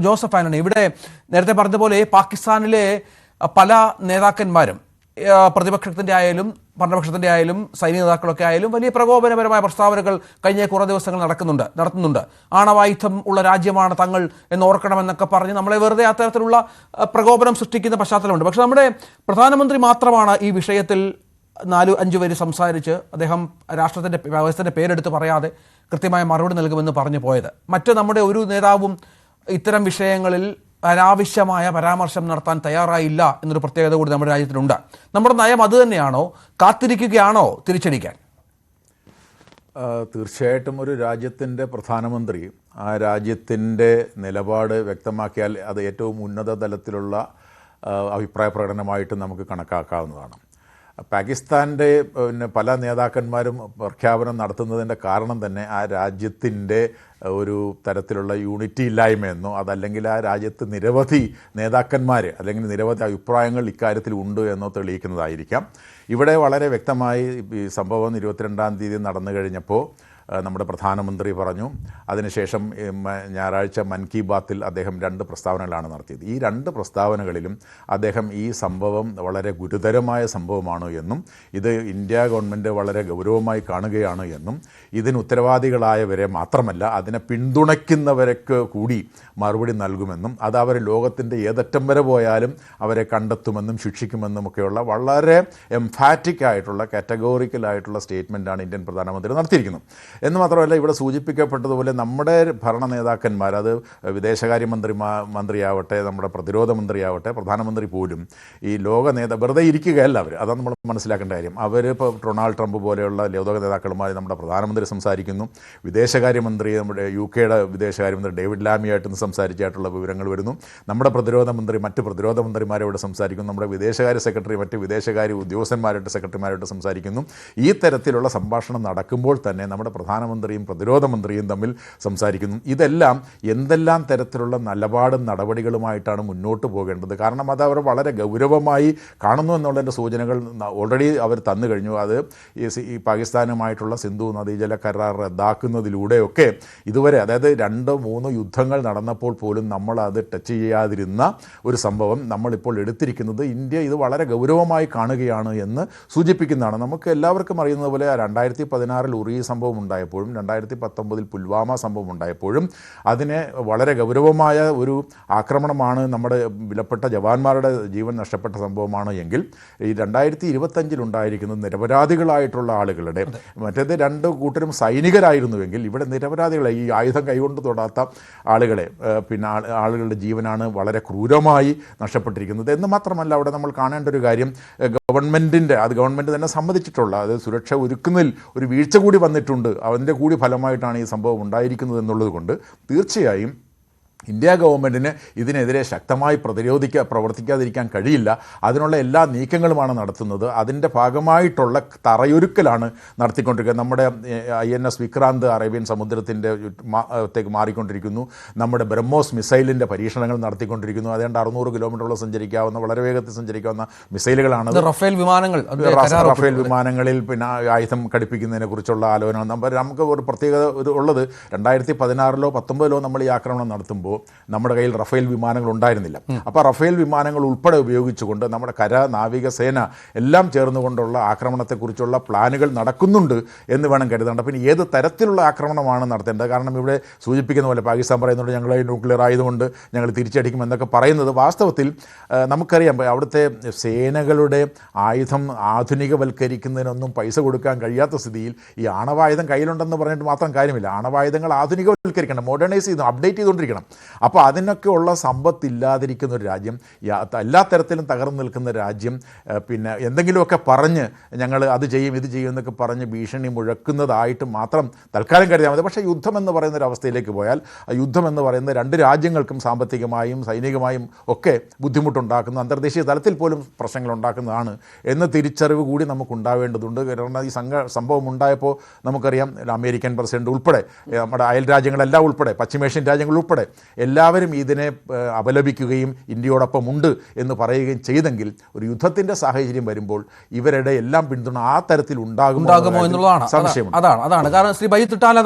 Joseph Antony, ഇവിടെ നേരത്തെ പറഞ്ഞതുപോലെ പാകിസ്ഥാനിലെ പല നേതാക്കന്മാരും പ്രതിപക്ഷത്തിന്റെ ആയാലും ഭരണപക്ഷത്തിന്റെ ആയാലും സൈനിക നേതാക്കളൊക്കെ ആയാലും വലിയ പ്രകോപനപരമായ പ്രസ്താവനകൾ കഴിഞ്ഞ കുറേ ദിവസങ്ങൾ നടത്തുന്നുണ്ട്. ആണവായുധം ഉള്ള രാജ്യമാണ് തങ്ങൾ എന്നോർക്കണമെന്നൊക്കെ പറഞ്ഞ് നമ്മളെ വെറുതെ അത്തരത്തിലുള്ള പ്രകോപനം സൃഷ്ടിക്കുന്ന പശ്ചാത്തലമുണ്ട്. പക്ഷെ നമ്മുടെ പ്രധാനമന്ത്രി മാത്രമാണ് ഈ വിഷയത്തിൽ 4-5 പേര് സംസാരിച്ച് അദ്ദേഹം രാഷ്ട്രത്തിന്റെ പേരെടുത്ത് പറയാതെ കൃത്യമായ മറുപടി നൽകുമെന്ന് പറഞ്ഞു പോയത്. മറ്റ് നമ്മുടെ ഒരു നേതാവും ഇത്തരം വിഷയങ്ങളിൽ അനാവശ്യമായ പരാമർശം നടത്താൻ തയ്യാറായില്ല എന്നൊരു പ്രത്യേകത കൂടി നമ്മുടെ രാജ്യത്തിനുണ്ട്. നമ്മുടെ നയം അത് തന്നെയാണോ? കാത്തിരിക്കുകയാണോ തിരിച്ചടിക്കാൻ? തീർച്ചയായിട്ടും ഒരു രാജ്യത്തിൻ്റെ പ്രധാനമന്ത്രി ആ രാജ്യത്തിൻ്റെ നിലപാട് വ്യക്തമാക്കിയാൽ അത് ഏറ്റവും ഉന്നത തലത്തിലുള്ള അഭിപ്രായ പ്രകടനമായിട്ട് നമുക്ക് കണക്കാക്കാവുന്നതാണ്. പാകിസ്ഥാൻ്റെ പല നേതാക്കന്മാരും പ്രഖ്യാപനം നടത്തുന്നതിൻ്റെ കാരണം തന്നെ ആ രാജ്യത്തിൻ്റെ ഒരു തരത്തിലുള്ള യൂണിറ്റി ഇല്ലായ്മയെന്നോ അതല്ലെങ്കിൽ ആ രാജ്യത്ത് നിരവധി നേതാക്കന്മാർ അല്ലെങ്കിൽ നിരവധി അഭിപ്രായങ്ങൾ ഇക്കാര്യത്തിൽ ഉണ്ട് എന്നോ തെളിയിക്കുന്നതായിരിക്കാം. ഇവിടെ വളരെ വ്യക്തമായി ഈ സംഭവം 22-ാം തീയതി നടന്നു കഴിഞ്ഞപ്പോൾ നമ്മുടെ പ്രധാനമന്ത്രി പറഞ്ഞു. അതിനുശേഷം ഞായറാഴ്ച മൻ കി ബാത്തിൽ അദ്ദേഹം 2 പ്രസ്താവനകളാണ് നടത്തിയത്. ഈ 2 പ്രസ്താവനകളിലും അദ്ദേഹം ഈ സംഭവം വളരെ ഗുരുതരമായ സംഭവമാണ് എന്നും ഇത് ഇന്ത്യ ഗവൺമെൻറ് വളരെ ഗൗരവമായി കാണുകയാണ് എന്നും ഇതിന് ഉത്തരവാദികളായവരെ മാത്രമല്ല അതിനെ പിന്തുണയ്ക്കുന്നവർക്ക് കൂടി മറുപടി നൽകുമെന്നും അത് അവർ ലോകത്തിൻ്റെ ഏതറ്റം വരെ പോയാലും അവരെ കണ്ടെത്തുമെന്നും ശിക്ഷിക്കുമെന്നും ഒക്കെയുള്ള വളരെ എംഫാറ്റിക് ആയിട്ടുള്ള കാറ്റഗോറിക്കലായിട്ടുള്ള സ്റ്റേറ്റ്മെൻറ്റാണ് ഇന്ത്യൻ പ്രധാനമന്ത്രി നടത്തിയിരിക്കുന്നത്. എന്ന് മാത്രമല്ല ഇവിടെ സൂചിപ്പിക്കപ്പെട്ടതുപോലെ നമ്മുടെ ഭരണ നേതാക്കന്മാർ, അത് മന്ത്രിയാവട്ടെ, നമ്മുടെ പ്രതിരോധ മന്ത്രിയാവട്ടെ, പ്രധാനമന്ത്രി പോലും ഈ വെറുതെ ഇരിക്കുകയല്ല അവർ. അതാണ് നമ്മൾ മനസ്സിലാക്കേണ്ട കാര്യം. ഇപ്പോൾ ഡൊണാൾഡ് ട്രംപ് പോലെയുള്ള ലോക നേതാക്കളുമായി നമ്മുടെ പ്രധാനമന്ത്രി സംസാരിക്കുന്നു. വിദേശകാര്യമന്ത്രി നമ്മുടെ UK-യുടെ വിദേശകാര്യമന്ത്രി ഡേവിഡ് ലാമിയായിട്ട് സംസാരിച്ചായിട്ടുള്ള വിവരങ്ങൾ വരുന്നു. നമ്മുടെ മറ്റ് പ്രതിരോധ മന്ത്രിമാരോട് സംസാരിക്കുന്നു. നമ്മുടെ വിദേശകാര്യ സെക്രട്ടറി മറ്റ് വിദേശകാര്യ ഉദ്യോഗസ്ഥന്മാരുടെ സെക്രട്ടറിമാരോട് സംസാരിക്കുന്നു. ഈ തരത്തിലുള്ള സംഭാഷണം നടക്കുമ്പോൾ തന്നെ നമ്മുടെ പ്രധാനമന്ത്രിയും പ്രതിരോധ മന്ത്രിയും തമ്മിൽ സംസാരിക്കുന്നു. ഇതെല്ലാം എന്തെല്ലാം തരത്തിലുള്ള നിലപാടും നടപടികളുമായിട്ടാണ് മുന്നോട്ട് പോകേണ്ടത്. കാരണം അത് അവർ വളരെ ഗൗരവമായി കാണുന്നു എന്നുള്ളതിൻ്റെ സൂചനകൾ ഓൾറെഡി അവർ തന്നു കഴിഞ്ഞു. അത് ഈ പാകിസ്ഥാനുമായിട്ടുള്ള സിന്ധു നദീജല കരാർ റദ്ദാക്കുന്നതിലൂടെയൊക്കെ ഇതുവരെ, അതായത് 2-3 യുദ്ധങ്ങൾ നടന്നപ്പോൾ പോലും നമ്മൾ അത് ടച്ച് ചെയ്യാതിരുന്ന ഒരു സംഭവം നമ്മളിപ്പോൾ എടുത്തിരിക്കുന്നത് ഇന്ത്യ ഇത് വളരെ ഗൗരവമായി കാണുകയാണ് എന്ന് സൂചിപ്പിക്കുന്നതാണ്. നമുക്ക് എല്ലാവർക്കും അറിയുന്നത് പോലെ 2016 ഉറി സംഭവം ഉണ്ടായപ്പോഴും 2019 പുൽവാമ സംഭവം ഉണ്ടായപ്പോഴും അതിനെ വളരെ ഗൗരവമായ ഒരു ആക്രമണമാണ്, നമ്മുടെ വിലപ്പെട്ട ജവാന്മാരുടെ ജീവൻ നഷ്ടപ്പെട്ട സംഭവമാണ് എങ്കിൽ ഈ 2025 ഉണ്ടായിരിക്കുന്നത് നിരപരാധികളായിട്ടുള്ള ആളുകളുടെ, മറ്റേത് 2 കൂട്ടരും സൈനികരായിരുന്നുവെങ്കിൽ ഇവിടെ നിരപരാധികളെ, ഈ ആയുധം കൈകൊണ്ട് തൊടാത്ത ആളുകളെ, പിന്നെ ആളുകളുടെ ജീവനാണ് വളരെ ക്രൂരമായി നഷ്ടപ്പെട്ടിരിക്കുന്നത്. എന്ന് മാത്രമല്ല അവിടെ നമ്മൾ കാണേണ്ട ഒരു കാര്യം, ഗവൺമെൻറ് തന്നെ സമ്മതിച്ചിട്ടുള്ള, അത് സുരക്ഷ ഒരുക്കുന്നതിൽ ഒരു വീഴ്ച കൂടി വന്നിട്ടുണ്ട്. അതിൻ്റെ കൂടി ഫലമായിട്ടാണ് ഈ സംഭവം ഉണ്ടായിരിക്കുന്നത് എന്നുള്ളത് കൊണ്ട് തീർച്ചയായും ഇന്ത്യ ഗവൺമെൻറ്റിന് ഇതിനെതിരെ ശക്തമായി പ്രവർത്തിക്കാതിരിക്കാൻ കഴിയില്ല. അതിനുള്ള എല്ലാ നീക്കങ്ങളുമാണ് നടത്തുന്നത്. അതിൻ്റെ ഭാഗമായിട്ടുള്ള തറയൊരുക്കലാണ് നടത്തിക്കൊണ്ടിരിക്കുന്നത്. നമ്മുടെ INS വിക്രാന്ത് അറേബ്യൻ സമുദ്രത്തിൻ്റെ ത്തേക്ക് മാറിക്കൊണ്ടിരിക്കുന്നു. നമ്മുടെ ബ്രഹ്മോസ് മിസൈലിൻ്റെ പരീക്ഷണങ്ങൾ നടത്തിക്കൊണ്ടിരിക്കുന്നു. അതുകൊണ്ട് 600 കിലോമീറ്ററോളം സഞ്ചരിക്കാവുന്ന, വളരെ വേഗത്തിൽ സഞ്ചരിക്കാവുന്ന മിസൈലുകളാണ്. റഫേൽ വിമാനങ്ങളിൽ പിന്നെ ആയുധം ഘടിപ്പിക്കുന്നതിനെ കുറിച്ചുള്ള ആലോചന നമുക്ക് ഒരു പ്രത്യേകത ഉള്ളത്, 2016-ലോ 2019-ലോ നമ്മൾ ഈ ആക്രമണം നടത്തുമ്പോൾ നമ്മുടെ കയ്യിൽ റഫേൽ വിമാനങ്ങൾ ഉണ്ടായിരുന്നില്ല. അപ്പോൾ റഫേൽ വിമാനങ്ങൾ ഉൾപ്പെടെ ഉപയോഗിച്ചുകൊണ്ട് നമ്മുടെ നാവികസേന എല്ലാം ചേർന്നുകൊണ്ടുള്ള ആക്രമണത്തെക്കുറിച്ചുള്ള പ്ലാനുകൾ നടക്കുന്നുണ്ട് എന്ന് വേണം കരുതേണ്ട. പിന്നെ ഏത് തരത്തിലുള്ള ആക്രമണമാണ് നടത്തേണ്ടത്? കാരണം ഇവിടെ സൂചിപ്പിക്കുന്ന പോലെ പാകിസ്ഥാൻ പറയുന്നുണ്ട് ഞങ്ങൾ ന്യൂക്ലിയർ ആയതുകൊണ്ട് ഞങ്ങൾ തിരിച്ചടിക്കുമെന്നൊക്കെ പറയുന്നത് വാസ്തവത്തിൽ നമുക്കറിയാം അവിടുത്തെ സേനകളുടെ ആയുധം ആധുനികവൽക്കരിക്കുന്നതിനൊന്നും പൈസ കൊടുക്കാൻ കഴിയാത്ത സ്ഥിതിയിൽ ഈ ആണവായുധം കയ്യിലുണ്ടെന്ന് പറഞ്ഞിട്ട് മാത്രം കാര്യമില്ല. ആണവായുധങ്ങൾ ആധുനികവൽക്കരിക്കണം, മോഡേണൈസ് ചെയ്ത് അപ്ഡേറ്റ് ചെയ്തുകൊണ്ടിരിക്കണം. അപ്പോൾ അതിനൊക്കെ ഉള്ള സമ്പത്തില്ലാതിരിക്കുന്ന ഒരു രാജ്യം, എല്ലാ തരത്തിലും തകർന്നു നിൽക്കുന്ന രാജ്യം, പിന്നെ എന്തെങ്കിലുമൊക്കെ പറഞ്ഞ് ഞങ്ങൾ അത് ചെയ്യും ഇത് ചെയ്യും എന്നൊക്കെ പറഞ്ഞ് ഭീഷണി മുഴക്കുന്നതായിട്ട് മാത്രം തൽക്കാലം കരുതിയാൽ മതി. പക്ഷേ യുദ്ധം എന്ന് പറയുന്ന ഒരു അവസ്ഥയിലേക്ക് പോയാൽ യുദ്ധം എന്ന് പറയുന്നത് 2 രാജ്യങ്ങൾക്കും സാമ്പത്തികമായും സൈനികമായും ഒക്കെ ബുദ്ധിമുട്ടുണ്ടാക്കുന്നു, അന്തർദേശീയ തലത്തിൽ പോലും പ്രശ്നങ്ങൾ ഉണ്ടാക്കുന്നതാണ് എന്ന തിരിച്ചറിവ് കൂടി നമുക്കുണ്ടാവേണ്ടതുണ്ട്. കാരണം ഈ സംഭവം ഉണ്ടായപ്പോൾ നമുക്കറിയാം അമേരിക്കൻ പ്രസിഡന്റ് ഉൾപ്പെടെ, നമ്മുടെ അയൽ രാജ്യങ്ങളെല്ലാം ഉൾപ്പെടെ, പശ്ചിമേഷ്യൻ രാജ്യങ്ങൾ ഉൾപ്പെടെ എല്ലാവരും ഇതിനെ അപലപിക്കുകയും ഇന്ത്യയോടൊപ്പമുണ്ട് എന്ന് പറയുകയും ചെയ്തെങ്കിൽ ഒരു യുദ്ധത്തിൻ്റെ സാഹചര്യം വരുമ്പോൾ ഇവരുടെ എല്ലാം പിന്തുണ ആ തരത്തിൽ ഉണ്ടാകുമോ എന്നുള്ളതാണ് സംശയം. അതാണ് കാരണം ശ്രീ ബൈ തിട്ടാല